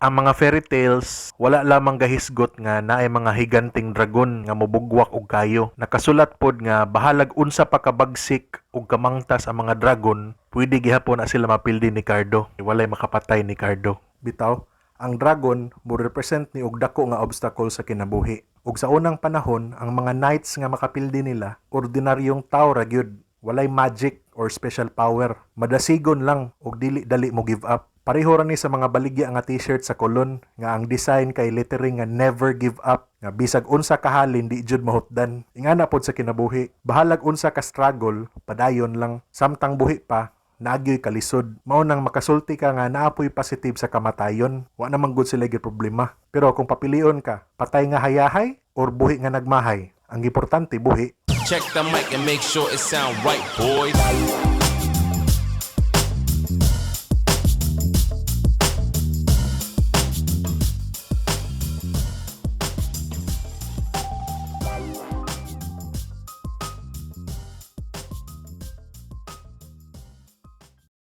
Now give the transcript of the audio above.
Ang mga fairy tales wala lamang gahisgot nga naay mga higanting dragon nga mobugwak og kayo. Nakasulat pod nga bahalag unsa pa kabagsik ug kamangtas ang mga dragon, pwede gihapon na sila mapildi ni Cardo. Walay makapatay ni Cardo. Bitaw, ang dragon mo represent ni og dako nga obstacle sa kinabuhi. Ug sa unang panahon, ang mga knights nga makapildi nila, ordinaryong tao ra gyud. Walay magic or special power. Madasigon lang ug dili dali mo give up. Pareho ra ni sa mga baligya nga t-shirt sa kolon nga ang design kay lettering nga never give up nga bisag unsa kahalin di jud mahutdan. Ingana pod sa kinabuhi, bahalag unsa ka struggle, padayon lang. Samtang buhi pa, nagyoy kalisod. Mao nang makasulti ka nga naapoy positive sa kamatayon, wa namang gud sila gyud problema. Pero kung papilion ka, patay nga hayahay or buhi nga nagmahay, ang importante buhi. Check the mic and make sure it sound right, boys.